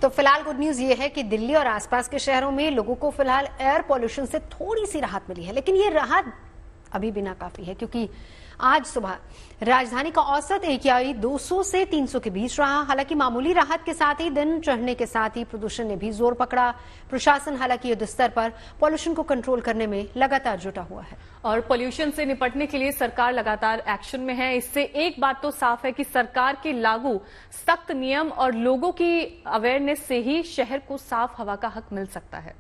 तो फिलहाल good news ये है कि दिल्ली और आसपास के शहरों में लोगों को फिलहाल एयर पॉल्यूशन से थोड़ी सी राहत मिली है, लेकिन ये राहत अभी भी नाकाफी है क्योंकि आज सुबह राजधानी का औसत AQI 200 से 300 के बीच रहा। हालांकि मामूली राहत के साथ ही दिन चढ़ने के साथ ही प्रदूषण ने भी जोर पकड़ा। प्रशासन हालांकि युद्ध स्तर पर पॉल्यूशन को कंट्रोल करने में लगातार जुटा हुआ है और पॉल्यूशन से निपटने के लिए सरकार लगातार एक्शन में है। इससे एक बात तो साफ है कि सरकार के लागू सख्त नियम और लोगों की अवेयरनेस से ही शहर को साफ हवा का हक मिल सकता है।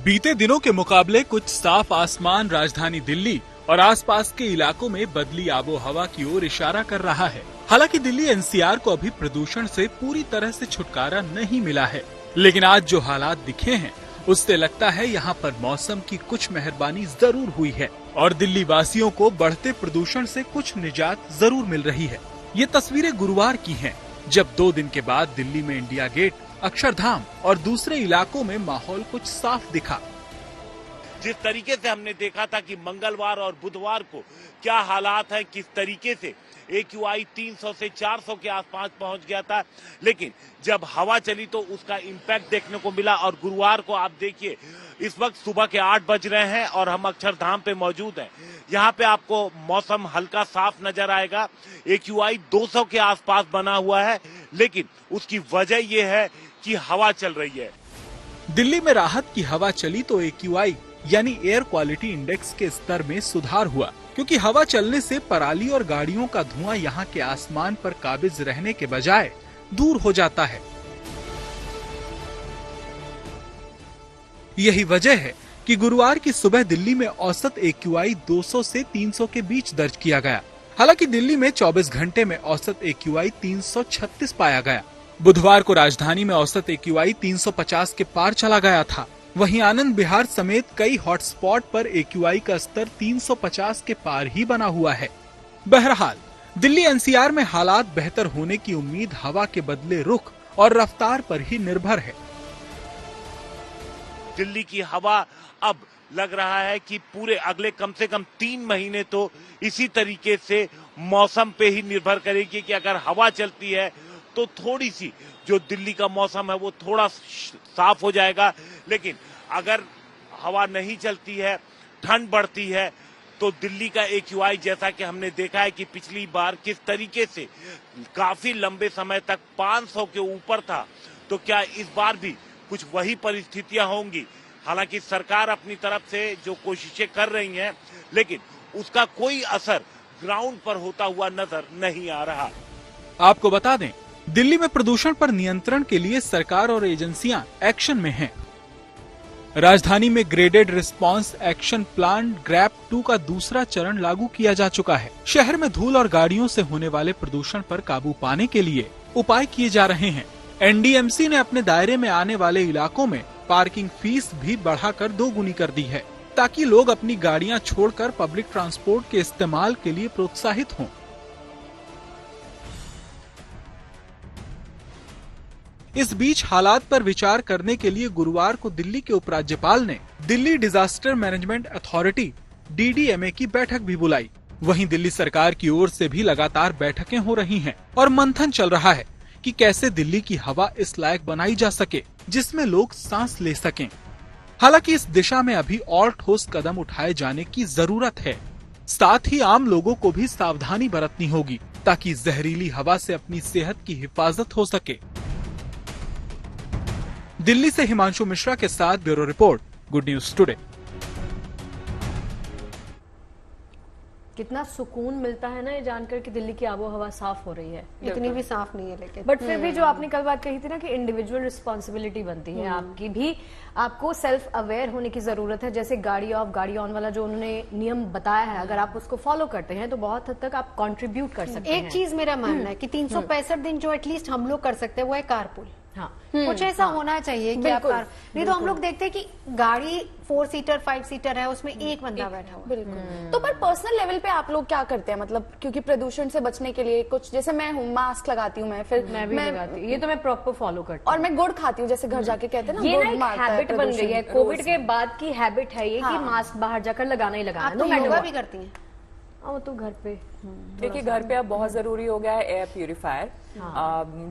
बीते दिनों के मुकाबले कुछ साफ आसमान राजधानी दिल्ली और आसपास के इलाकों में बदली आबो हवा की ओर इशारा कर रहा है। हालांकि दिल्ली NCR को अभी प्रदूषण से पूरी तरह से छुटकारा नहीं मिला है, लेकिन आज जो हालात दिखे हैं उससे लगता है यहाँ पर मौसम की कुछ मेहरबानी जरूर हुई है और दिल्ली वासियों को बढ़ते प्रदूषण से कुछ निजात जरूर मिल रही है। ये तस्वीरें गुरुवार की हैं, जब 2 दिन के बाद दिल्ली में इंडिया गेट, अक्षरधाम और दूसरे इलाकों में माहौल कुछ साफ दिखा। जिस तरीके से हमने देखा था कि मंगलवार और बुधवार को क्या हालात है, किस तरीके से AQI 300 से 400 के आसपास पहुंच गया था, लेकिन जब हवा चली तो उसका इम्पैक्ट देखने को मिला। और गुरुवार को आप देखिए, इस वक्त सुबह के 8 बज रहे हैं और हम अक्षरधाम पे मौजूद हैं। यहाँ पे आपको मौसम हल्का साफ नजर आएगा। AQI 200 के आसपास बना हुआ है, लेकिन उसकी वजह ये है कि हवा चल रही है। दिल्ली में राहत की हवा चली तो AQI यानी एयर क्वालिटी इंडेक्स के स्तर में सुधार हुआ, क्योंकि हवा चलने से पराली और गाड़ियों का धुआं यहाँ के आसमान पर काबिज रहने के बजाय दूर हो जाता है। यही वजह है कि गुरुवार की सुबह दिल्ली में औसत AQI 200 से 300 के बीच दर्ज किया गया। हालांकि दिल्ली में 24 घंटे में औसत AQI 336 पाया गया। बुधवार को राजधानी में औसत AQI 350 के पार चला गया था। वहीं आनंद विहार समेत कई हॉटस्पॉट पर AQI का स्तर 350 के पार ही बना हुआ है। बहरहाल दिल्ली NCR में हालात बेहतर होने की उम्मीद हवा के बदले रुख और रफ्तार पर ही निर्भर है। दिल्ली की हवा अब लग रहा है कि पूरे अगले कम से कम 3 महीने तो इसी तरीके से मौसम पे ही निर्भर करेगी कि अगर हवा चलती है तो थोड़ी सी जो दिल्ली का मौसम है वो थोड़ा साफ हो जाएगा, लेकिन अगर हवा नहीं चलती है, ठंड बढ़ती है, तो दिल्ली का AQI जैसा कि हमने देखा है कि पिछली बार किस तरीके से काफी लंबे समय तक 500 के ऊपर था, तो क्या इस बार भी कुछ वही परिस्थितियां होंगी। हालांकि सरकार अपनी तरफ से जो कोशिशें कर रही हैं, लेकिन उसका कोई असर ग्राउंड पर होता हुआ नजर नहीं आ रहा। आपको बता दें, दिल्ली में प्रदूषण पर नियंत्रण के लिए सरकार और एजेंसियां एक्शन में हैं। राजधानी में graded response action plan grab 2 का दूसरा चरण लागू किया जा चुका है। शहर में धूल और गाड़ियों से होने वाले प्रदूषण पर काबू पाने के लिए उपाय किए जा रहे हैं। NDMC ने अपने दायरे में आने वाले इलाकों में पार्किंग फीस भी बढ़ाकर 2 गुनी कर दी है, ताकि लोग अपनी गाड़ियां छोड़कर पब्लिक ट्रांसपोर्ट के इस्तेमाल के लिए प्रोत्साहित हों। इस बीच हालात पर विचार करने के लिए गुरुवार को दिल्ली के उपराज्यपाल ने Delhi disaster management authority DDMA की बैठक भी बुलाई। वहीं दिल्ली सरकार की ओर से भी लगातार बैठकें हो रही हैं और मंथन चल रहा है कि कैसे दिल्ली की हवा इस लायक बनाई जा सके जिसमें लोग सांस ले सकें। हालांकि इस दिशा में अभी और ठोस कदम उठाए जाने की जरूरत है। साथ ही आम लोगों को भी सावधानी बरतनी होगी ताकि जहरीली हवा से अपनी सेहत की हिफाजत हो सके। दिल्ली से हिमांशु मिश्रा के साथ bureau report, good news today. कितना सुकून मिलता है ना ये जानकर कि दिल्ली की आबो हवा साफ हो रही है। इतनी भी साफ नहीं है, लेकिन बट फिर भी जो आपने कल बात कही थी ना कि इंडिविजुअल रिस्पॉन्सिबिलिटी बनती है आपकी भी, आपको सेल्फ अवेयर होने की जरूरत है। जैसे गाड़ी ऑफ गाड़ी ऑन वाला जो उन्होंने नियम बताया है, अगर आप उसको फॉलो करते हैं तो बहुत हद तक आप कंट्रीब्यूट कर सकते हैं। एक चीज मेरा मानना है कि 365 दिन जो एटलीस्ट हम लोग कर सकते हैं वो है कारपूल। हाँ कुछ ऐसा होना चाहिए कि आप नहीं तो हम लोग देखते हैं कि गाड़ी 4 सीटर 5 सीटर है, उसमें एक बंदा बैठा हुआ। बिल्कुल। तो पर पर्सनल लेवल पे आप लोग क्या करते हैं, मतलब क्योंकि प्रदूषण से बचने के लिए कुछ, जैसे मैं हूँ, मास्क लगाती हूँ, मैं भी लगाती हूँ, ये तो मैं प्रॉपर फॉलो करती हूँ। और मैं गुड़ खाती हूँ, जैसे घर जाके कहते हैं ना, ये गुड़ ना एक मारता है हैबिट बन गई है, प्रदूषण कोविड रोज। के बाद की हैबिट है ये कि मास्क बाहर जाकर लगाना ही लगाना आप तो योगा भी करती हैं? वो तो घर पे देखिए घर पे अब बहुत जरूरी हो गया है एयर प्यूरिफायर।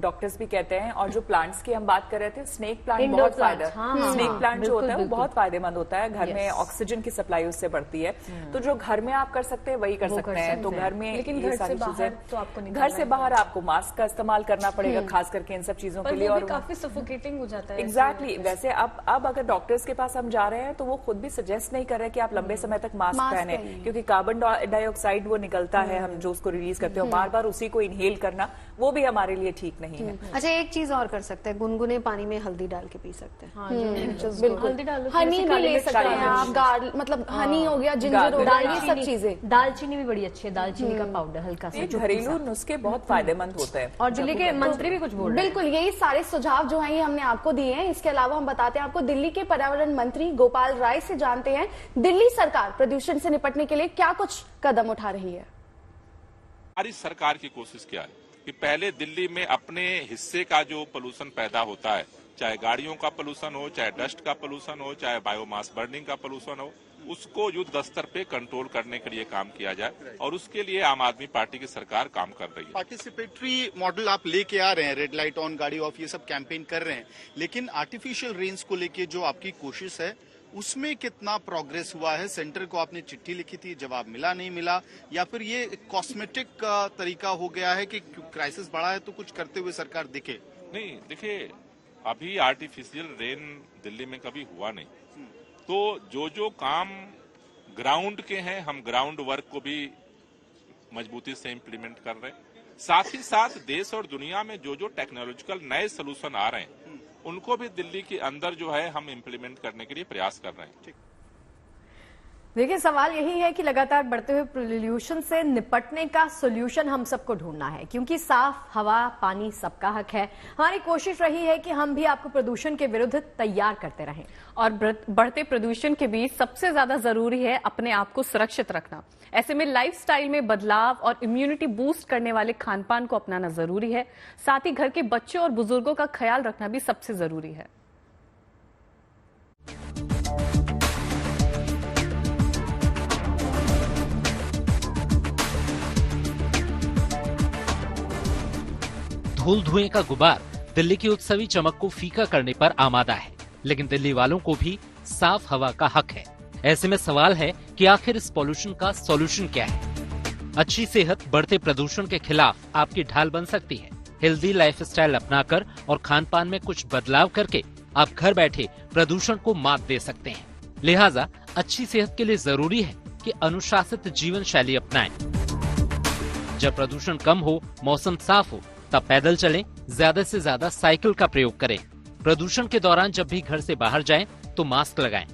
डॉक्टर्स भी कहते हैं, और जो प्लांट्स की हम बात कर रहे थे, स्नेक प्लांट Indoor बहुत plants, फायदा, स्नेक प्लांट जो होता है वो बहुत फायदेमंद होता है। घर में ऑक्सीजन की सप्लाई उससे बढ़ती है। तो जो घर में आप कर सकते हैं वही कर सकते हैं। तो घर में लेकिन ये घर सारी से बाहर चीजें, तो आपको घर से बाहर आपको मास्क का इस्तेमाल करना पड़ेगा, खास करके इन सब चीजों के लिए। और काफी सफोकेटिंग हो जाता है। एग्जैक्टली वैसे अब अगर डॉक्टर्स के पास हम जा रहे हैं तो वो खुद भी सजेस्ट नहीं कर रहे कि आप लंबे समय तक मास्क पहने, क्योंकि कार्बन डाइऑक्साइड वो निकलता है, हम जो उसको रिलीज करते हो, बार बार उसी को इनहेल करना वो भी हमारे लिए ठीक नहीं है। अच्छा, एक चीज और कर सकते हैं, गुनगुने पानी में हल्दी डाल के पी सकते हैं। बिल्कुल, हल्दी डालो, हनी भी ले सकते काली हैं आप, मतलब हनी हो गया, जिंजर हो गया, ये सब चीजें। दालचीनी भी बड़ी अच्छी है, दालचीनी का पाउडर हल्का सा। घरेलू नुस्खे बहुत फायदेमंद होते हैं। और दिल्ली के मंत्री भी कुछ बोल रहे हैं। बिल्कुल, यही सारे सुझाव जो हैं ये हमने आपको दिए हैं। इसके अलावा हम बताते हैं आपको, दिल्ली के पर्यावरण मंत्री गोपाल राय से जानते हैं दिल्ली सरकार प्रदूषण से निपटने के लिए क्या कुछ कदम उठा रही है। हमारी सरकार की कोशिश क्या है कि पहले दिल्ली में अपने हिस्से का जो पोल्यूशन पैदा होता है, चाहे गाड़ियों का पोल्यूशन हो, चाहे डस्ट का पोल्यूशन हो, चाहे बायोमास बर्निंग का पोल्यूशन हो, उसको युद्ध स्तर पे कंट्रोल करने के लिए काम किया जाए। और उसके लिए आम आदमी पार्टी की सरकार काम कर रही है। पार्टिसिपेटरी मॉडल आप लेके आ रहे हैं, रेड लाइट ऑन, गाड़ी ऑफ, ये सब कैंपेन कर रहे हैं, लेकिन आर्टिफिशियल रेन्स को लेके जो आपकी कोशिश है उसमें कितना प्रोग्रेस हुआ है? सेंटर को आपने चिट्ठी लिखी थी, जवाब मिला नहीं मिला, या फिर ये कॉस्मेटिक तरीका हो गया है कि क्राइसिस बढ़ा है तो कुछ करते हुए सरकार दिखे? नहीं, देखिए अभी आर्टिफिशियल रेन दिल्ली में कभी हुआ नहीं। तो जो काम ग्राउंड के हैं, हम ग्राउंड वर्क को भी मजबूती से इम्प्लीमेंट कर रहे हैं। साथ ही साथ देश और दुनिया में जो टेक्नोलॉजिकल नए सोल्यूशन आ रहे हैं उनको भी दिल्ली के अंदर जो है हम इम्प्लीमेंट करने के लिए प्रयास कर रहे हैं। देखिए, सवाल यही है कि लगातार बढ़ते हुए पोल्यूशन से निपटने का सोल्यूशन हम सबको ढूंढना है, क्योंकि साफ हवा पानी सबका हक है। हमारी कोशिश रही है कि हम भी आपको प्रदूषण के विरुद्ध तैयार करते रहें। और बढ़ते प्रदूषण के बीच सबसे ज्यादा जरूरी है अपने आप को सुरक्षित रखना। ऐसे में लाइफस्टाइल में बदलाव और इम्यूनिटी बूस्ट करने वाले खानपान को अपनाना जरूरी है। साथ ही घर के बच्चों और बुजुर्गों का ख्याल रखना भी सबसे जरूरी है। धूल धुएं का गुबार दिल्ली की उत्सवी चमक को फीका करने पर आमादा है, लेकिन दिल्ली वालों को भी साफ हवा का हक है। ऐसे में सवाल है कि आखिर इस पॉल्यूशन का सॉल्यूशन क्या है? अच्छी सेहत बढ़ते प्रदूषण के खिलाफ आपकी ढाल बन सकती है। हेल्दी लाइफस्टाइल अपनाकर और खान पान में कुछ बदलाव करके आप घर बैठे प्रदूषण को मात दे सकते हैं। लिहाजा अच्छी सेहत के लिए जरूरी है कि अनुशासित जीवन शैली अपनाएं। जब प्रदूषण कम हो, मौसम साफ हो, तब पैदल चलें, ज्यादा से ज्यादा साइकिल का प्रयोग करें। प्रदूषण के दौरान जब भी घर से बाहर जाएं तो मास्क लगाएं।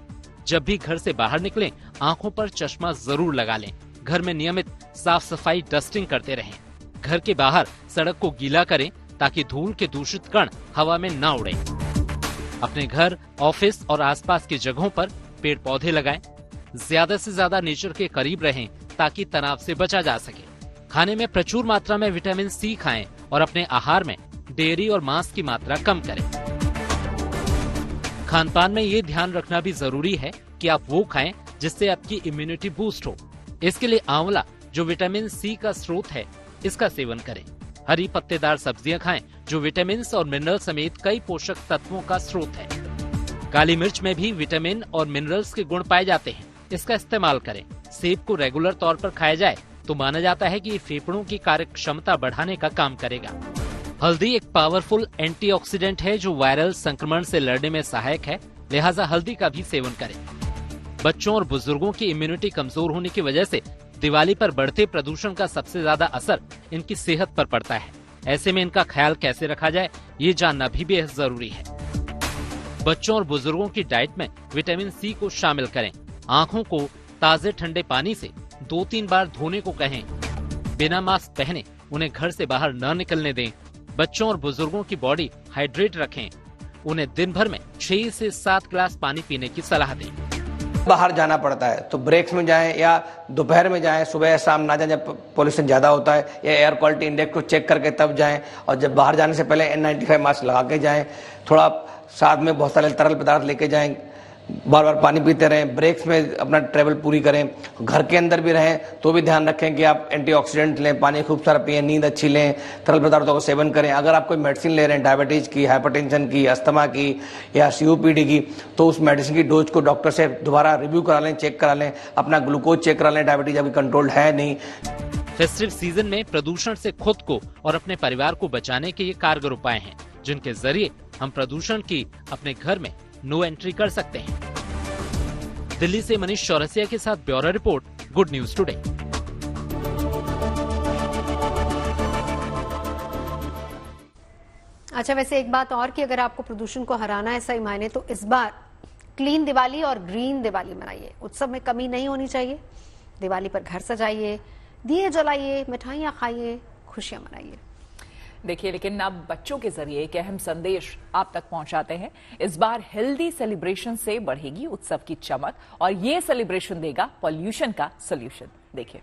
जब भी घर से बाहर निकलें, आंखों पर चश्मा जरूर लगा लें। घर में नियमित साफ सफाई डस्टिंग करते रहें। घर के बाहर सड़क को गीला करें ताकि धूल के दूषित कण हवा में न उड़े। अपने घर, ऑफिस और आसपास की जगहों पर पेड़ पौधे लगाएं। ज्यादा से ज्यादा नेचर के करीब रहें ताकि तनाव से बचा जा सके। खाने में प्रचुर मात्रा में विटामिन सी खाएं और अपने आहार में डेयरी और मांस की मात्रा कम करें। खानपान में ये ध्यान रखना भी जरूरी है कि आप वो खाएं जिससे आपकी इम्यूनिटी बूस्ट हो। इसके लिए आंवला, जो विटामिन सी का स्रोत है, इसका सेवन करें। हरी पत्तेदार सब्जियां खाएं जो विटामिन और मिनरल समेत कई पोषक तत्वों का स्रोत है। काली मिर्च में भी विटामिन और मिनरल्स के गुण पाए जाते हैं, इसका इस्तेमाल करें। सेब को रेगुलर तौर पर खाया जाए तो माना जाता है कि ये फेफड़ों की कार्य क्षमता बढ़ाने का काम करेगा। हल्दी एक पावरफुल एंटीऑक्सीडेंट है जो वायरल संक्रमण से लड़ने में सहायक है, लिहाजा हल्दी का भी सेवन करें। बच्चों और बुजुर्गों की इम्यूनिटी कमजोर होने की वजह से दिवाली पर बढ़ते प्रदूषण का सबसे ज्यादा असर इनकी सेहत पर पड़ता है। ऐसे में इनका ख्याल कैसे रखा जाए, ये जानना भी बेहद जरूरी है। बच्चों और बुजुर्गों की डाइट में विटामिन सी को शामिल करें। आँखों को ताजे ठंडे पानी से 2-3 बार धोने को कहें। बिना मास्क पहने उन्हें घर से बाहर न निकलने दें। बच्चों और बुजुर्गों की बॉडी हाइड्रेट रखें। उन्हें दिन भर में 6 से 7 गिलास पानी पीने की सलाह दें। बाहर जाना पड़ता है तो ब्रेक्स में जाएं या दोपहर में जाएं, सुबह या शाम ना जाएं जब पोल्यूशन ज्यादा होता है, या एयर क्वालिटी इंडेक्स को चेक करके तब जाएं। और जब बाहर जाने से पहले N95 मास्क लगा के जाएं। थोड़ा साथ में बहुत सारे तरल पदार्थ लेके जाएं, बार बार पानी पीते रहें, ब्रेक्स में अपना ट्रेवल पूरी करें। घर के अंदर भी रहें तो भी ध्यान रखें कि आप एंटीऑक्सीडेंट लें, पानी खूब सारा पिएं, नींद अच्छी लें, तरल पदार्थों का सेवन करें। अगर आप कोई मेडिसिन ले रहे हैं डायबिटीज की, हाइपरटेंशन की, अस्थमा की या COPD की, तो उस मेडिसिन की डोज को डॉक्टर से दोबारा रिव्यू करा लें, चेक करा लें, अपना ग्लूकोज चेक करा लें, डायबिटीज अभी कंट्रोल्ड है नहीं। फेस्टिव सीजन में प्रदूषण से खुद को और अपने परिवार को बचाने के ये कारगर उपाय हैं, जिनके जरिए हम प्रदूषण की अपने घर में नो एंट्री कर सकते हैं। दिल्ली से मनीष चौरसिया के साथ bureau report, good news today. अच्छा, वैसे एक बात और कि अगर आपको प्रदूषण को हराना है सही मायने तो इस बार क्लीन दिवाली और ग्रीन दिवाली मनाइए। उत्सव में कमी नहीं होनी चाहिए। दिवाली पर घर सजाइए, दिए जलाइए, मिठाइयां खाइए, खुशियां मनाइए। देखिए, लेकिन अब बच्चों के जरिए एक अहम संदेश आप तक पहुंचाते हैं। इस बार हेल्दी सेलिब्रेशन से बढ़ेगी उत्सव की चमक और ये सेलिब्रेशन देगा पॉल्यूशन का सॉल्यूशन। देखिए,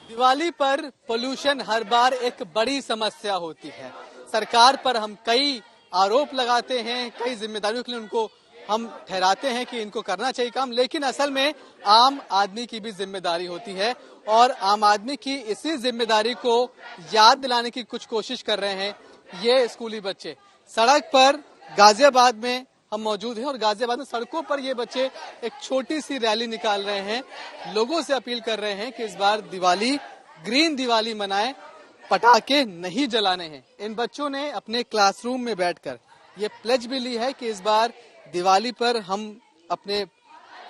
दिवाली पर पोल्यूशन हर बार एक बड़ी समस्या होती है। सरकार पर हम कई आरोप लगाते हैं, कई जिम्मेदारियों के लिए उनको हम ठहराते हैं कि इनको करना चाहिए काम, लेकिन असल में आम आदमी की भी जिम्मेदारी होती है और आम आदमी की इसी जिम्मेदारी को याद दिलाने की कुछ कोशिश कर रहे हैं ये स्कूली बच्चे। सड़क पर गाजियाबाद में हम मौजूद हैं और गाजियाबाद में सड़कों पर ये बच्चे एक छोटी सी रैली निकाल रहे हैं, लोगों से अपील कर रहे हैं कि इस बार दिवाली ग्रीन दिवाली मनाएं, पटाखे नहीं जलाने हैं। इन बच्चों ने अपने क्लासरूम में बैठकर ये प्लेज भी ली है कि इस बार दिवाली पर हम अपने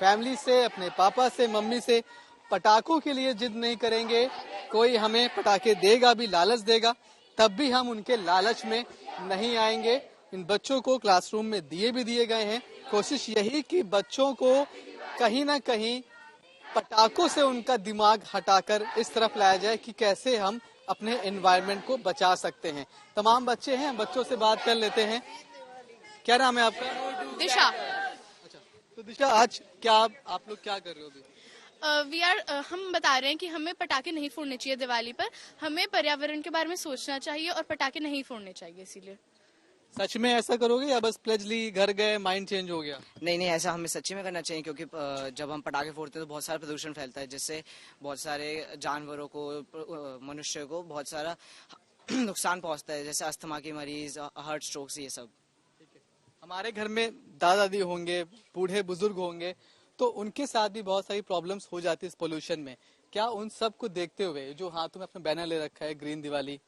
फैमिली से, अपने पापा से, मम्मी से पटाखों के लिए जिद नहीं करेंगे। कोई हमें पटाखे देगा भी, लालच देगा, तब भी हम उनके लालच में नहीं आएंगे। इन बच्चों को क्लासरूम में दिए भी दिए गए हैं। कोशिश यही कि बच्चों को कहीं ना कहीं पटाखों से उनका दिमाग हटाकर इस तरफ लाया जाए कि कैसे हम अपने एनवायरनमेंट को बचा सकते हैं। तमाम बच्चे हैं, बच्चों से बात कर लेते हैं। क्या नाम है आपका? दिशा। अच्छा, तो दिशा आज क्या आप लोग क्या कर रहे हो अभी? हम बता रहे हैं कि हमें पटाखे नहीं फोड़ने चाहिए दिवाली पर। हमें पर्यावरण के बारे में सोचना चाहिए और पटाखे नहीं फोड़ने चाहिए। इसीलिए सच में ऐसा करोगे या बस प्लेज ली, घर गए, माइंड चेंज हो गया? नहीं, ऐसा हमें सच्ची में करना चाहिए, क्योंकि जब हम पटाखे फोड़ते हैं तो बहुत सारा प्रदूषण फैलता है, जिससे बहुत सारे जानवरों को, मनुष्य को बहुत सारा नुकसान पहुंचता है, जैसे अस्थमा के मरीज, हार्ट स्ट्रोक्स, ये सब। हमारे घर में दादा दादी होंगे, बूढ़े बुजुर्ग होंगे, तो उनके साथ भी बहुत सारी प्रॉब्लम्स हो जाती है इस पोल्यूशन में। क्या उन सब को देखते हुए जो हाथों में अपना बैनर ले रखा है ग्रीन दिवाली,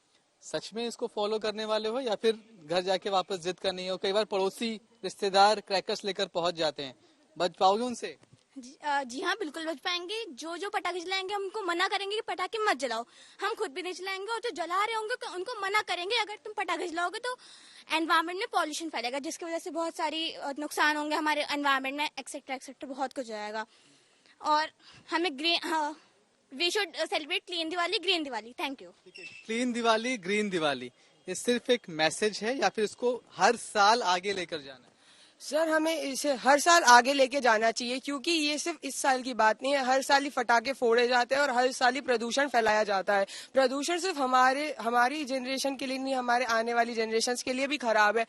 सच में इसको फॉलो करने वाले हो या फिर घर जाके वापस जिद करनी हो? कई बार पड़ोसी रिश्तेदार क्रैकर्स लेकर पहुंच जाते हैं, बच पाओगे उनसे? जी हाँ, बिल्कुल बच पाएंगे। जो पटाखे जलाएंगे हम उनको मना करेंगे कि पटाखे मत जलाओ। हम खुद भी नहीं जलाएंगे और जो जला रहे होंगे उनको मना करेंगे, अगर तुम पटाखे जलाओगे तो एनवायरनमेंट में पॉल्यूशन फैलेगा, जिसकी वजह से बहुत सारी नुकसान होंगे हमारे एनवायरनमेंट में, एक्सेट्रा बहुत कुछ आएगा। और हमें we should celebrate clean Diwali, green Diwali. Thank you. Clean Diwali, green Diwali, ये सिर्फ एक मैसेज है या फिर इसको हर साल आगे लेकर जाना है? सर, हमें इसे हर साल आगे लेके जाना चाहिए, क्योंकि ये सिर्फ इस साल की बात नहीं है। हर साल ही पटाखे फोड़े जाते हैं और हर साल ही प्रदूषण फैलाया जाता है। प्रदूषण सिर्फ हमारी जनरेशन के लिए नहीं, हमारे आने वाली जनरेशन के लिए भी खराब है।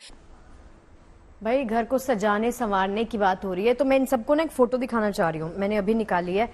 भाई, घर को सजाने संवारने की बात हो रही है तो मैं इन सबको ना एक फोटो दिखाना चाह रही हूँ, मैंने अभी निकाली है।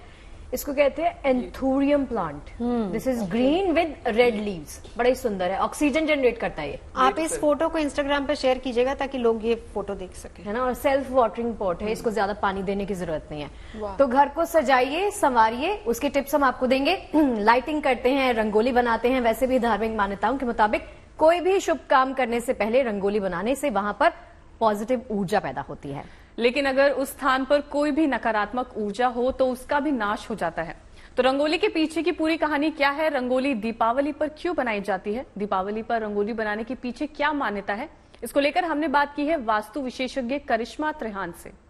इसको कहते हैं anthurium plant. This is green with red leaves, बड़ा ही सुंदर है, ऑक्सीजन जनरेट करता है ये। आप इस फोटो को इंस्टाग्राम पे शेयर कीजिएगा ताकि लोग ये फोटो देख सके, है ना। और सेल्फ वाटरिंग पॉट है, इसको ज्यादा पानी देने की जरूरत नहीं है। तो घर को सजाइए, संवारिए, उसके टिप्स हम आपको देंगे। लाइटिंग करते हैं, रंगोली बनाते हैं, वैसे भी धार्मिक मान्यताओं के मुताबिक कोई भी शुभ काम करने से पहले रंगोली बनाने से वहां पर पॉजिटिव ऊर्जा पैदा होती है। लेकिन अगर उस स्थान पर कोई भी नकारात्मक ऊर्जा हो तो उसका भी नाश हो जाता है। तो रंगोली के पीछे की पूरी कहानी क्या है, रंगोली दीपावली पर क्यों बनाई जाती है, दीपावली पर रंगोली बनाने के पीछे क्या मान्यता है, इसको लेकर हमने बात की है वास्तु विशेषज्ञ करिश्मा त्रेहान से।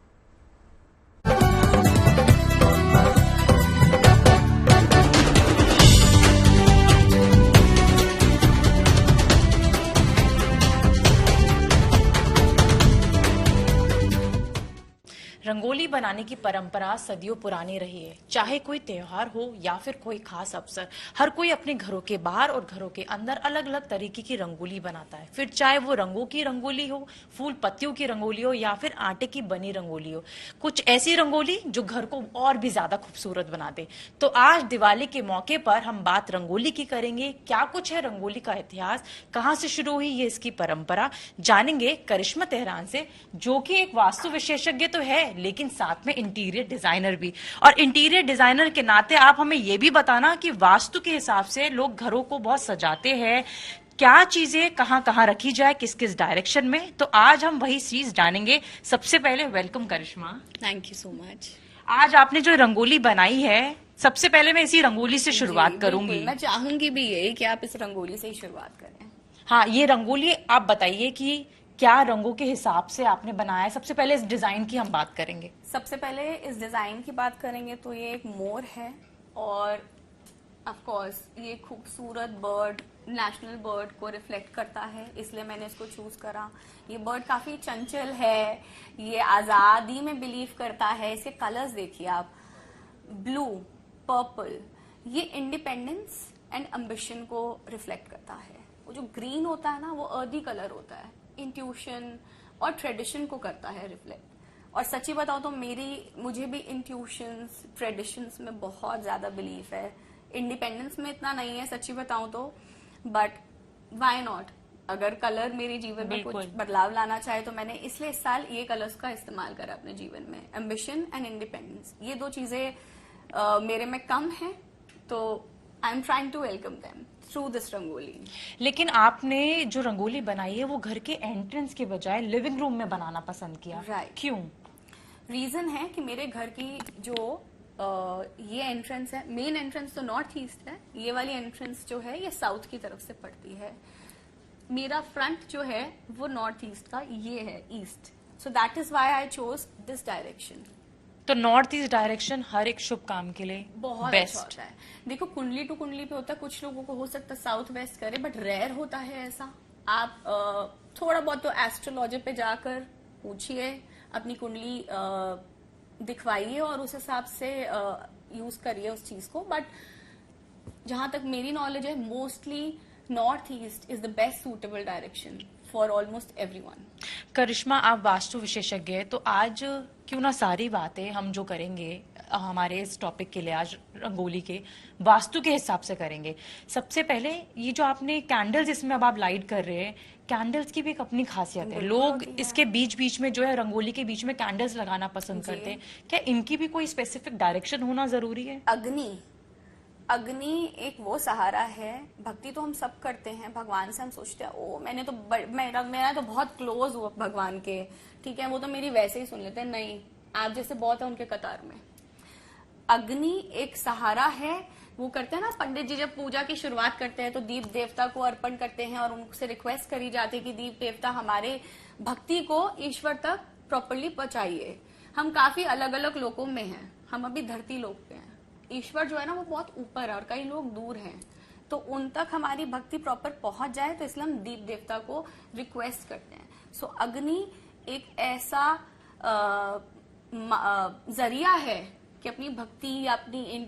रंगोली बनाने की परंपरा सदियों पुरानी रही है। चाहे कोई त्योहार हो या फिर कोई खास अवसर, हर कोई अपने घरों के बाहर और घरों के अंदर अलग अलग तरीके की रंगोली बनाता है। फिर चाहे वो रंगों की रंगोली हो, फूल पत्तियों की रंगोली हो या फिर आटे की बनी रंगोली हो, कुछ ऐसी रंगोली जो घर को और भी ज्यादा खूबसूरत बना दे। तो आज दिवाली के मौके पर हम बात रंगोली की करेंगे। क्या कुछ है रंगोली का इतिहास, कहाँ से शुरू हुई ये इसकी परंपरा, जानेंगे करिश्मा त्रेहान से, जो कि एक वास्तु विशेषज्ञ तो है लेकिन साथ में इंटीरियर डिजाइनर भी। और इंटीरियर डिजाइनर के नाते आप हमें ये भी बताना कि वास्तु के हिसाब से लोग घरों को बहुत सजाते हैं, क्या चीजें कहाँ कहाँ रखी जाए, किस किस डायरेक्शन में। तो आज हम वही चीज जानेंगे। सबसे पहले welcome Karishma. Thank you so much. आज आपने जो रंगोली बनाई है, सबसे पहले मैं इसी रंगोली से शुरुआत करूंगी। मैं चाहूंगी भी यही कि आप इस रंगोली से ही शुरुआत करें। हाँ, ये रंगोली आप बताइए कि क्या रंगों के हिसाब से आपने बनाया है। सबसे पहले इस डिजाइन की हम बात करेंगे। सबसे पहले इस डिजाइन की बात करेंगे तो ये एक मोर है और ऑफ कोर्स ये खूबसूरत बर्ड, नेशनल बर्ड को रिफ्लेक्ट करता है, इसलिए मैंने इसको चूज करा। ये बर्ड काफी चंचल है, ये आजादी में बिलीव करता है। इसके कलर्स देखिए आप, ब्लू, पर्पल, ये इंडिपेंडेंस एंड एम्बिशन को रिफ्लेक्ट करता है। वो जो ग्रीन होता है ना, वो अर्दी कलर होता है, इंट्यूशन और ट्रेडिशन को करता है रिफ्लेक्ट। और सच्ची बताओ तो मुझे भी इंट्यूशंस, ट्रेडिशंस में बहुत ज्यादा बिलीफ है। इंडिपेंडेंस में इतना नहीं है सच्ची बताऊं तो, बट व्हाई नॉट। अगर कलर मेरे जीवन में कुछ बदलाव लाना चाहे तो मैंने इसलिए इस साल ये कलर्स का इस्तेमाल करा अपने जीवन में। एम्बिशन एंड इंडिपेंडेंस, ये दो चीजें मेरे में कम है, तो I am trying to welcome them through this rangoli. लेकिन आपने जो रंगोली बनाई है वो घर के एंट्रेंस के बजाय लिविंग रूम में बनाना पसंद किया। राइट। क्यों? रीजन है कि मेरे घर की जो ये एंट्रेंस है, मेन एंट्रेंस तो नॉर्थ ईस्ट है, ये वाली एंट्रेंस जो है ये साउथ की तरफ से पड़ती है। मेरा फ्रंट जो है वो नॉर्थ ईस्ट का, ये है east, so that is why I chose this direction. तो नॉर्थ ईस्ट डायरेक्शन हर एक शुभ काम के लिए बहुत बेस्ट अच्छा होता है। देखो कुंडली टू कुंडली पे होता है, कुछ लोगों को हो सकता है साउथ वेस्ट करे, बट रेयर होता है ऐसा। आप थोड़ा बहुत तो एस्ट्रोलॉजी पे जाकर पूछिए, अपनी कुंडली दिखवाइए और उस हिसाब से यूज करिए उस चीज को। बट जहां तक मेरी नॉलेज है, mostly north east is the best suitable direction for almost everyone. Karishma, आप वास्तु विशेषज्ञ है, तो आज क्यों ना सारी बातें हम जो करेंगे हमारे इस टॉपिक के लिए, आज रंगोली के वास्तु के हिसाब से करेंगे। सबसे पहले ये जो आपने कैंडल्स इसमें अब आप लाइट कर रहे हैं, कैंडल्स की भी एक अपनी खासियत है। लोग इसके बीच बीच में जो है रंगोली के बीच में कैंडल्स लगाना पसंद करते हैं। क्या इनकी भी कोई स्पेसिफिक डायरेक्शन होना जरूरी है? अग्नि एक वो सहारा है। भक्ति तो हम सब करते हैं, भगवान से हम सोचते हैं ओ मेरा तो बहुत क्लोज हुआ भगवान के, ठीक है, वो तो मेरी वैसे ही सुन लेते हैं। नहीं, आप जैसे बहुत है उनके कतार में। अग्नि एक सहारा है, वो करते हैं ना, पंडित जी जब पूजा की शुरुआत करते हैं तो दीप देवता को अर्पण करते हैं और उनसे रिक्वेस्ट करी जाती है कि दीप देवता हमारे भक्ति को ईश्वर तक प्रॉपरली पहुंचाइए। हम काफी अलग अलग लोकों में हैं, हम अभी धरती लोक पे हैं। ईश्वर जो है ना वो बहुत ऊपर है और कई लोग दूर हैं, तो उन तक हमारी भक्ति प्रॉपर पहुंच जाए, तो इसलिए हम दीप देवता को रिक्वेस्ट करते हैं। सो अग्नि एक ऐसा जरिया है कि अपनी भक्ति या अपनी इन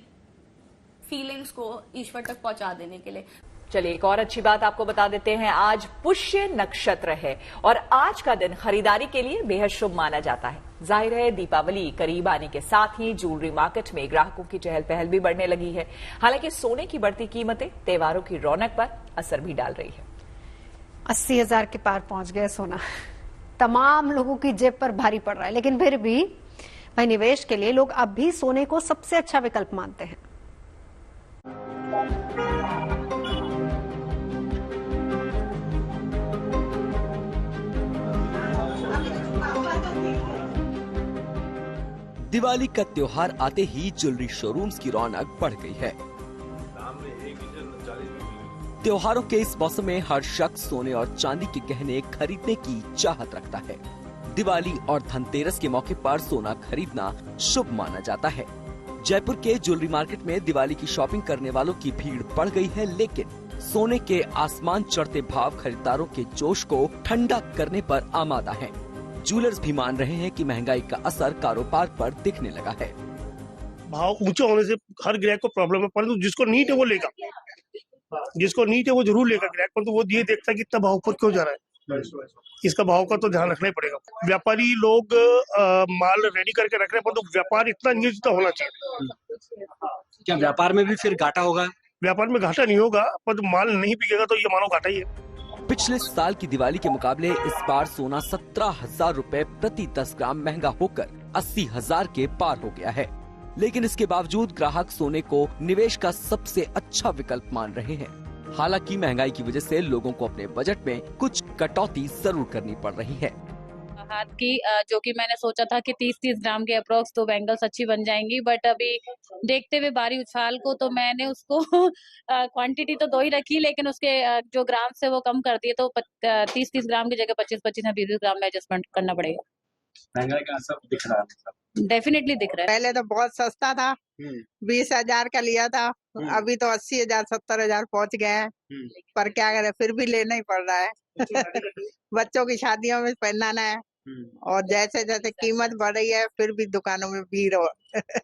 फीलिंग्स को ईश्वर तक पहुंचा देने के लिए। चलिए एक और अच्छी बात आपको बता देते हैं, आज पुष्य नक्षत्र है और आज का दिन खरीदारी के लिए बेहद शुभ माना जाता है। जाहिर है दीपावली करीब आने के साथ ही ज्वेलरी मार्केट में ग्राहकों की चहल पहल भी बढ़ने लगी है। हालांकि सोने की बढ़ती कीमतें त्योहारों की रौनक पर असर भी डाल रही है। 80,000 के पार पहुंच गया सोना। तमाम लोगों की जेब पर भारी पड़ रहा है, लेकिन फिर भी भाई निवेश के लिए लोग अब भी सोने को सबसे अच्छा विकल्प मानते हैं। दिवाली का त्योहार आते ही ज्वेलरी शोरूम्स की रौनक बढ़ गई है। त्योहारों के इस मौसम में हर शख्स सोने और चांदी के गहने खरीदने की चाहत रखता है। दिवाली और धनतेरस के मौके पर सोना खरीदना शुभ माना जाता है। जयपुर के ज्वेलरी मार्केट में दिवाली की शॉपिंग करने वालों की भीड़ बढ़ गई है, लेकिन सोने के आसमान चढ़ते भाव खरीदारों के जोश को ठंडा करने पर आमादा है। ज्वेलर्स भी मान रहे हैं कि महंगाई का असर कारोबार पर दिखने लगा है। भाव ऊंचे होने से हर ग्राहक को प्रॉब्लम है, परंतु जिसको नीड है वो लेगा, जिसको नीड है वो जरूर लेगा ग्राहक, परंतु वो ये देखता है कि इतना भाव ऊपर क्यों जा रहा है, इसका भाव का तो ध्यान रखना ही पड़ेगा। व्यापारी लोग माल रेडी करके रख रहे हैं, परंतु व्यापार इतना नहीं जितना होना चाहिए। क्या व्यापार में भी फिर घाटा होगा? व्यापार में घाटा नहीं होगा, पर माल नहीं बिकेगा तो ये मानो घाटा ही है। पिछले साल की दिवाली के मुकाबले इस बार सोना 17,000 रुपए प्रति 10 ग्राम महंगा होकर 80,000 के पार हो गया है, लेकिन इसके बावजूद ग्राहक सोने को निवेश का सबसे अच्छा विकल्प मान रहे हैं। हालांकि महंगाई की वजह से लोगों को अपने बजट में कुछ कटौती जरूर करनी पड़ रही है। हाथ की जो कि मैंने सोचा था कि 30-30 ग्राम के अप्रोक्स तो बैंगल्स अच्छी बन जाएंगी, बट अभी देखते हुए बारी उछाल को तो मैंने उसको क्वांटिटी तो 2 ही रखी, लेकिन उसके जो ग्राम से वो कम कर दिए, तो 30-30 ग्राम की जगह 25-25 या 20 ग्राम में एडजस्टमेंट करना पड़ेगा। महंगाई का असर दिख रहा है, डेफिनेटली दिख रहा है। पहले तो बहुत सस्ता था, 20,000 का लिया था, अभी तो 80,000 70,000 पहुंच गए हैं, पर क्या करें फिर भी लेना ही पड़ रहा है। बच्चों की शादियों में पहनाना है, और जैसे जैसे कीमत बढ़ रही है फिर भी दुकानों में भीड़ हो।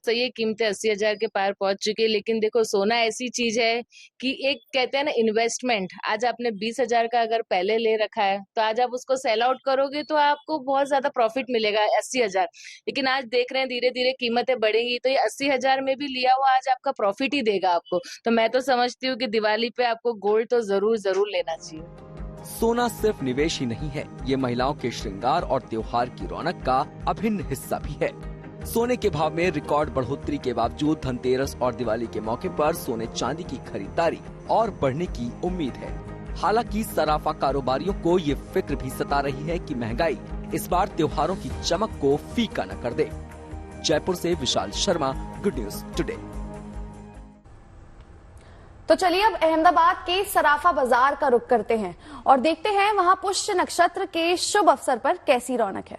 तो ये कीमतें 80,000 के पार पहुंच चुकी है, लेकिन देखो सोना ऐसी चीज है कि एक कहते हैं ना इन्वेस्टमेंट। आज आपने 20,000 का अगर पहले ले रखा है तो आज आप उसको सेल आउट करोगे तो आपको बहुत ज्यादा प्रॉफिट मिलेगा 80,000, लेकिन आज देख रहे हैं धीरे धीरे कीमतें बढ़ेंगी तो ये 80,000 में भी लिया हुआ आज आपका प्रॉफिट ही देगा आपको। तो मैं तो समझती हूँ कि दिवाली पे आपको गोल्ड तो जरूर लेना चाहिए। सोना सिर्फ निवेश ही नहीं है, ये महिलाओं के श्रृंगार और त्योहार की रौनक का अभिन्न हिस्सा भी है। सोने के भाव में रिकॉर्ड बढ़ोतरी के बावजूद धनतेरस और दिवाली के मौके पर सोने चांदी की खरीदारी और बढ़ने की उम्मीद है। हालांकि सराफा कारोबारियों को ये फिक्र भी सता रही है कि महंगाई इस बार त्योहारों की चमक को फीका न कर दे। जयपुर से Vishal Sharma, good news today. तो चलिए अब अहमदाबाद के सराफा बाजार का रुख करते हैं और देखते हैं वहां पुष्य नक्षत्र के शुभ अवसर पर कैसी रौनक है।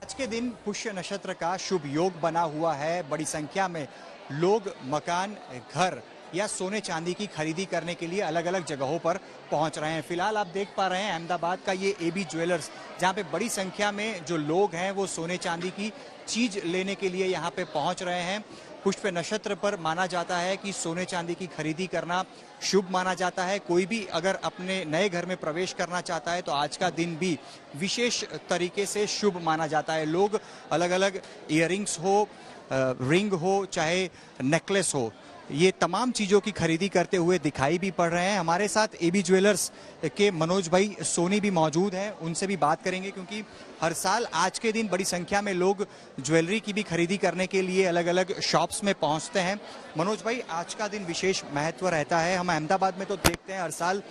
आज के दिन पुष्य नक्षत्र का शुभ योग बना हुआ है। बड़ी संख्या में लोग मकान, घर या सोने चांदी की खरीदी करने के लिए अलग अलग जगहों पर पहुंच रहे हैं। फिलहाल आप देख पा रहे हैं अहमदाबाद का ये एबी ज्वेलर्स, जहां पे बड़ी संख्या में जो लोग हैं वो सोने चांदी की चीज लेने के लिए यहां पे पहुंच रहे हैं। पुष्य नक्षत्र पर माना जाता है कि सोने चांदी की खरीदी करना शुभ माना जाता है। कोई भी अगर अपने नए घर में प्रवेश करना चाहता है तो आज का दिन भी विशेष तरीके से शुभ माना जाता है। लोग अलग अलग इयररिंग्स हो, रिंग हो, चाहे नेकलेस हो, ये तमाम चीज़ों की खरीदी करते हुए दिखाई भी पड़ रहे हैं। हमारे साथ एबी ज्वेलर्स के मनोज भाई सोनी भी मौजूद हैं, उनसे भी बात करेंगे क्योंकि हर साल आज के दिन बड़ी संख्या में लोग ज्वेलरी की भी खरीदी करने के लिए अलग अलग शॉप्स में पहुंचते हैं। मनोज भाई, आज का दिन विशेष महत्व रहता है। हम अहमदाबाद में तो देखते हैं हर साल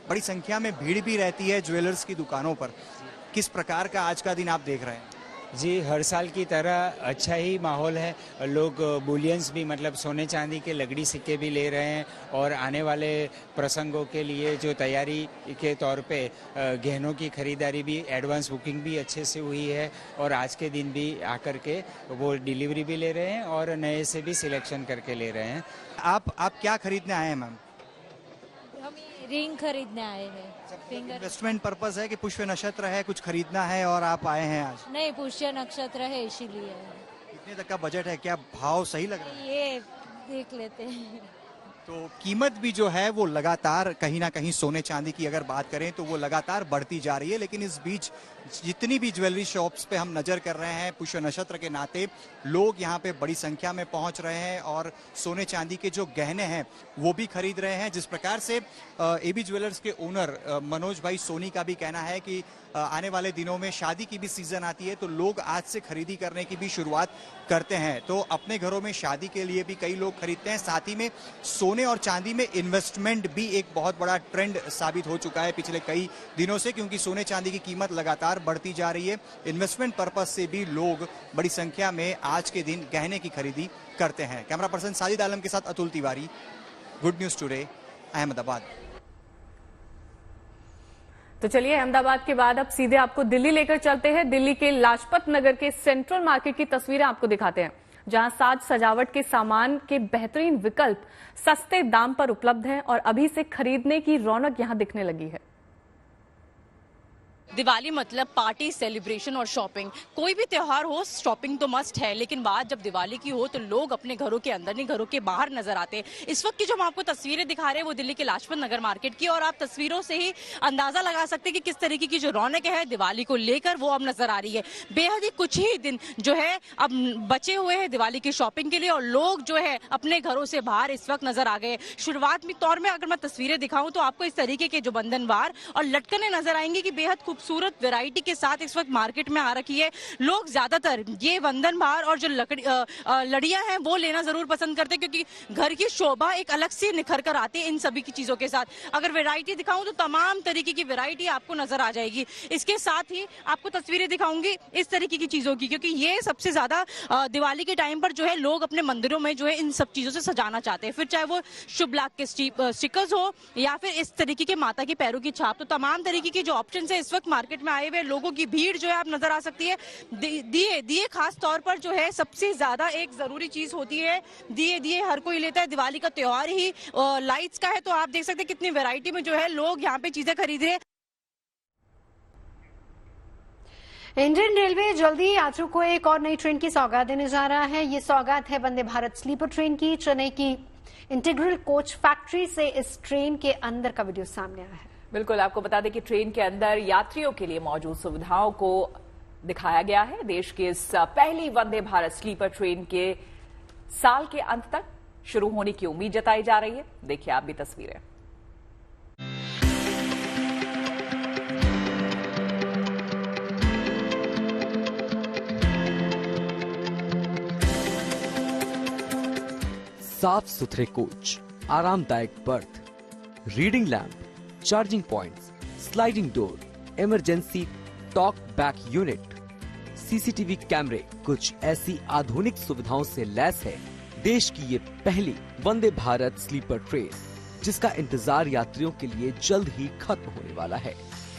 बड़ी संख्या में भीड़ भी रहती है ज्वेलर्स की दुकानों पर। किस प्रकार का आज का दिन आप देख रहे हैं? जी, हर साल की तरह अच्छा ही माहौल है। लोग बुलियंस भी, मतलब सोने चांदी के लगड़ी सिक्के भी ले रहे हैं और आने वाले प्रसंगों के लिए जो तैयारी के तौर पे गहनों की खरीदारी भी, एडवांस बुकिंग भी अच्छे से हुई है और आज के दिन भी आकर के वो डिलीवरी भी ले रहे हैं और नए से भी सिलेक्शन करके ले रहे हैं। आप क्या खरीदने आए हैं मैम? हम रिंग खरीदने आए हैं। इन्वेस्टमेंट पर्पस है कि पुष्य नक्षत्र है, कुछ खरीदना है और आप आए हैं आज? नहीं, पुष्य नक्षत्र है इसीलिए। कितने तक का बजट है? क्या भाव सही लग रहा है? ये देख लेते हैं। तो कीमत भी जो है वो लगातार कहीं ना कहीं सोने चांदी की अगर बात करें तो वो लगातार बढ़ती जा रही है, लेकिन इस बीच जितनी भी ज्वेलरी शॉप्स पे हम नजर कर रहे हैं, पुष्य नक्षत्र के नाते लोग यहाँ पे बड़ी संख्या में पहुंच रहे हैं और सोने चांदी के जो गहने हैं वो भी खरीद रहे हैं। जिस प्रकार से एबी ज्वेलर्स के ओनर मनोज भाई सोनी का भी कहना है कि आने वाले दिनों में शादी की भी सीजन आती है तो लोग आज से खरीदी करने की भी शुरुआत करते हैं। तो अपने घरों में शादी के लिए भी कई लोग खरीदते हैं। साथ ही में सोने और चांदी में इन्वेस्टमेंट भी एक बहुत बड़ा ट्रेंड साबित हो चुका है पिछले कई दिनों से, क्योंकि सोने चांदी की कीमत लगातार बढ़ती जा रही है। इन्वेस्टमेंट पर्पज से भी लोग बड़ी संख्या में आज के दिन गहने की खरीदी करते हैं। कैमरा पर्सन साजिद आलम के साथ Atul Tiwari, good news today, Ahmedabad. तो चलिए अहमदाबाद के बाद अब सीधे आपको दिल्ली लेकर चलते हैं। दिल्ली के लाजपत नगर के सेंट्रल मार्केट की तस्वीरें आपको दिखाते हैं, जहां साज सजावट के सामान के बेहतरीन विकल्प सस्ते दाम पर उपलब्ध हैं और अभी से खरीदने की रौनक यहां दिखने लगी है। दिवाली मतलब पार्टी, सेलिब्रेशन और शॉपिंग। कोई भी त्योहार हो शॉपिंग तो मस्ट है, लेकिन बात जब दिवाली की हो तो लोग अपने घरों के अंदर नहीं घरों के बाहर नजर आते हैं। इस वक्त की जो हम आपको तस्वीरें दिखा रहे हैं वो दिल्ली के लाजपत नगर मार्केट की, और आप तस्वीरों से ही अंदाजा लगा सकते हैं कि किस तरीके की जो रौनक है दिवाली को लेकर वो अब नजर आ रही है। बेहद ही कुछ ही दिन जो है अब बचे हुए हैं दिवाली की शॉपिंग के लिए, और लोग जो है अपने घरों से बाहर इस वक्त नजर आ गए। शुरुआत में तौर में अगर मैं तस्वीरें दिखाऊं तो आपको इस तरीके के जो बंधनवार और लटकने नजर आएंगे कि बेहद खूबसूरत वैरायटी के साथ इस वक्त मार्केट में आ रखी है। लोग ज्यादातर ये बंधनवार और जो लड़ियां हैं वो लेना जरूर पसंद करते हैं, क्योंकि घर की शोभा एक अलग से निखर कर आती है इन सभी की चीजों के साथ। अगर वैरायटी दिखाऊं तो तमाम तरीके की वैरायटी आपको नजर आ जाएगी। इसके साथ ही आपको तस्वीरें दिखाऊंगी इस तरीके की चीजों की, क्योंकि ये सबसे ज्यादा दिवाली के टाइम पर जो है लोग अपने मंदिरों में जो है इन सब चीजों से सजाना चाहते हैं, फिर चाहे वो शुभ लाभ के स्टिकर्स हो या फिर इस तरीके के माता के पैरों की छाप। तो तमाम तरीके की जो ऑप्शन है इस वक्त मार्केट में आए हुए लोगों की भीड़ जो है आप नजर आ सकती है। दिए खास तौर पर जो है सबसे ज्यादा एक जरूरी चीज होती है। दिए हर कोई लेता है, दिवाली का त्योहार ही लाइट्स का है। तो आप देख सकते हैं कितनी वैरायटी में जो है लोग यहाँ पे चीजें खरीद रहे हैं। इंडियन रेलवे जल्दी यात्रियों को एक और नई ट्रेन की सौगात देने जा रहा है। ये सौगात है वंदे भारत स्लीपर ट्रेन की। चेन्नई की इंटीग्रल कोच फैक्ट्री से इस ट्रेन के अंदर का वीडियो सामने आया है। बिल्कुल, आपको बता दें कि ट्रेन के अंदर यात्रियों के लिए मौजूद सुविधाओं को दिखाया गया है। देश की इस पहली वंदे भारत स्लीपर ट्रेन के साल के अंत तक शुरू होने की उम्मीद जताई जा रही है। देखिए आप भी तस्वीरें। साफ सुथरे कोच, आरामदायक birth, reading lamp, charging points, sliding door, emergency talk back unit, CCTV कैमरे, कुछ ऐसी आधुनिक सुविधाओं से लैस है देश की ये पहली वंदे भारत स्लीपर ट्रेन, जिसका इंतजार यात्रियों के लिए जल्द ही खत्म होने वाला है।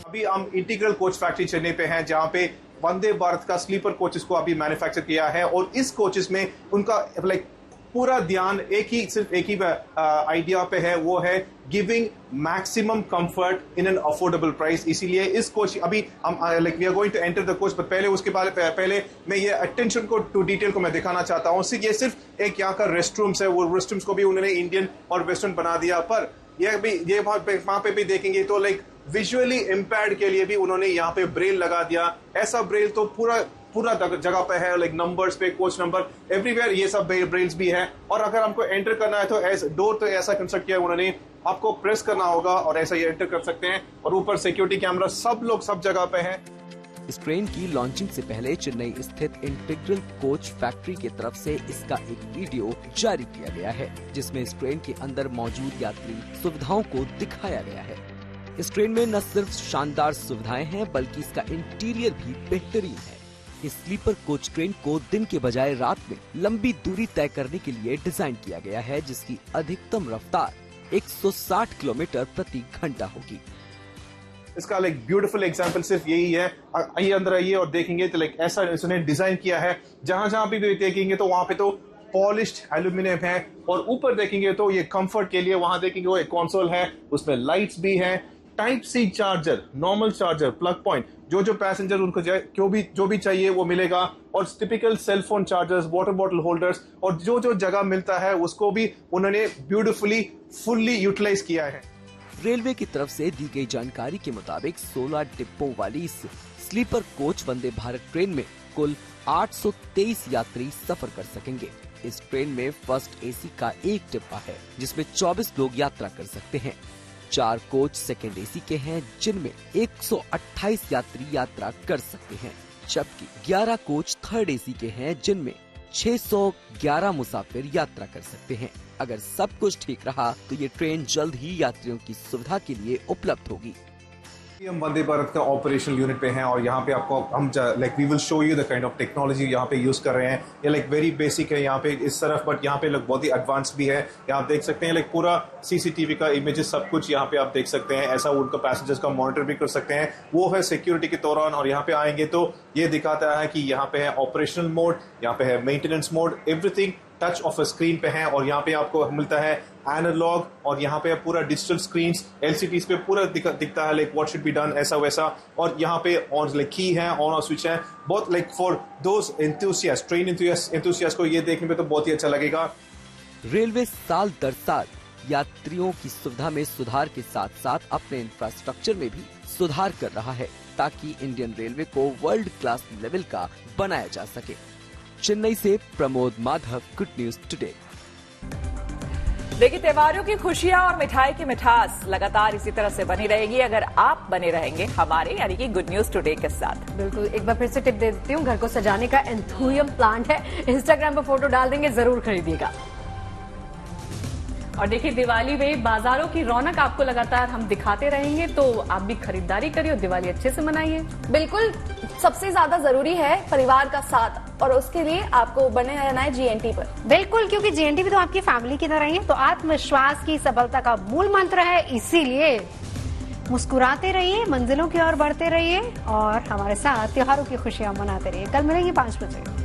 अभी हम इंटीग्रल कोच फैक्ट्री चेन्नई पे हैं, जहाँ पे वंदे भारत का स्लीपर कोचेस को अभी मैन्युफैक्चर किया है, और इस कोचेस में उनका पूरा ध्यान सिर्फ एक ही आइडिया पे है, वो है giving maximum comfort in an affordable price. इसीलिए इस कोच अभी हम we are going to enter the coach, पर पहले उसके बाद पहले मैं ये अटेंशन को टू डिटेल को मैं दिखाना चाहता हूँ। ये सिर्फ एक यहाँ का रेस्ट रूम्स है, वो रेस्ट रूम्स को भी उन्होंने इंडियन और वेस्टर्न बना दिया, पर ये वहां पे भी देखेंगे तो विजुअली इम्पेयर्ड के लिए भी उन्होंने यहाँ पे ब्रेल लगा दिया। ऐसा ब्रेल तो पूरा जगह पे है, नंबर्स पे, कोच नंबर एवरीवेयर ये सब ब्रेल्स भी है। और अगर हमको एंटर करना है तो डोर तो ऐसा कंस्ट्रक्ट किया उन्होंने, आपको प्रेस करना होगा और ऐसा ये एंटर कर सकते हैं। और ऊपर सिक्योरिटी कैमरा, सब लोग सब जगह पे है। इस ट्रेन की लॉन्चिंग से पहले चेन्नई स्थित इंटीग्रल कोच फैक्ट्री की तरफ से इसका एक वीडियो जारी किया गया है, जिसमें इस ट्रेन के अंदर मौजूद यात्री सुविधाओं को दिखाया गया है। इस ट्रेन में न सिर्फ शानदार सुविधाएं हैं, बल्कि इसका इंटीरियर भी बेहतरीन है। इस स्लीपर कोच ट्रेन को दिन के बजाय रात में लंबी दूरी तय करने के लिए डिजाइन किया गया है, जिसकी अधिकतम रफ्तार 160 किलोमीटर प्रति घंटा होगी। इसका ब्यूटीफुल एग्जांपल सिर्फ यही है। आइए अंदर आइए और देखेंगे तो ऐसा इसने डिजाइन किया है, जहां भी देखेंगे तो वहां पे तो पॉलिश्ड एल्यूमिनियम है, और ऊपर देखेंगे तो ये कंफर्ट के लिए वहां देखेंगे वो एक कंसोल है, उसमें लाइट्स भी हैं, type C charger, normal charger, plug point, जो पैसेंजर उनको जो भी चाहिए वो मिलेगा, और typical cell phone chargers, water bottle holders, और जो जगह मिलता है उसको भी उन्होंने ब्यूटीफुली फुल्ली यूटिलाइज किया है। रेलवे की तरफ से दी गई जानकारी के मुताबिक 16 डिब्बों वाली इस sleeper coach Vande Bharat train में कुल 823 यात्री सफर कर सकेंगे। इस ट्रेन में फर्स्ट एसी का एक डिब्बा है जिसमें 24 लोग यात्रा कर सकते हैं। 4 कोच सेकेंड एसी के हैं जिनमें 128 यात्री यात्रा कर सकते हैं, जबकि 11 कोच थर्ड एसी के हैं जिनमें 611 मुसाफिर यात्रा कर सकते हैं। अगर सब कुछ ठीक रहा तो ये ट्रेन जल्द ही यात्रियों की सुविधा के लिए उपलब्ध होगी। हम वंदे भारत का ऑपरेशनल यूनिट पे हैं और यहाँ पे आपको हम like we will show you the kind of technology यहाँ पे यूज कर रहे हैं। ये लाइक वेरी बेसिक है यहाँ पे इस तरफ, बट यहाँ पे लोग बहुत ही एडवांस भी है। यहाँ आप देख सकते हैं लाइक पूरा सीसीटीवी का इमेजेस सब कुछ यहाँ पे आप देख सकते हैं। ऐसा उनका पैसेंजर्स का मॉनिटर भी कर सकते हैं, वो है सिक्योरिटी के दौरान। और यहाँ पे आएंगे तो ये दिखाता है कि यहाँ पे है ऑपरेशनल मोड, यहाँ पे है maintenance mode, everything touch of a screen पे है। और यहाँ पे आपको मिलता है एनालॉग और यहाँ पे पूरा डिजिटल स्क्रीन्स एलसीडीज पे पूरा दिखता है like what should be done, ऐसा वैसा। और यहाँ पे ऑन लाइक की है, ऑन और स्विच है। बहुत like for those enthusiast, train enthusiast को ये देखने पे तो बहुत ही अच्छा लगेगा। रेलवे साल दर साल यात्रियों की सुविधा में सुधार के साथ साथ अपने इंफ्रास्ट्रक्चर में भी सुधार कर रहा है ताकि इंडियन रेलवे को वर्ल्ड क्लास लेवल का बनाया जा सके। चेन्नई से Pramod Madhav, good news today. देखिए, त्योहारों की खुशियां और मिठाई की मिठास लगातार इसी तरह से बनी रहेगी अगर आप बने रहेंगे हमारे यानी कि गुड न्यूज टुडे के साथ। बिल्कुल, एक बार फिर से टिप दे देती हूँ, घर को सजाने का एंथुरियम प्लांट है, इंस्टाग्राम पर फोटो डाल देंगे, जरूर खरीदिएगा। और देखिए, दिवाली में बाजारों की रौनक आपको लगातार हम दिखाते रहेंगे, तो आप भी खरीदारी करिए और दिवाली अच्छे से मनाइए। बिल्कुल, सबसे ज्यादा जरूरी है परिवार का साथ और उसके लिए आपको बने रहना है जीएनटी पर। बिल्कुल, क्योंकि जीएनटी भी तो आपकी फैमिली की तरह ही है, तो आत्मविश्वास की सफलता का मूल मंत्र है। इसीलिए मुस्कुराते रहिए, मंजिलों की ओर बढ़ते रहिए और हमारे साथ त्योहारों की खुशियां मनाते रहिए। कल मिलेंगे 5 बजे।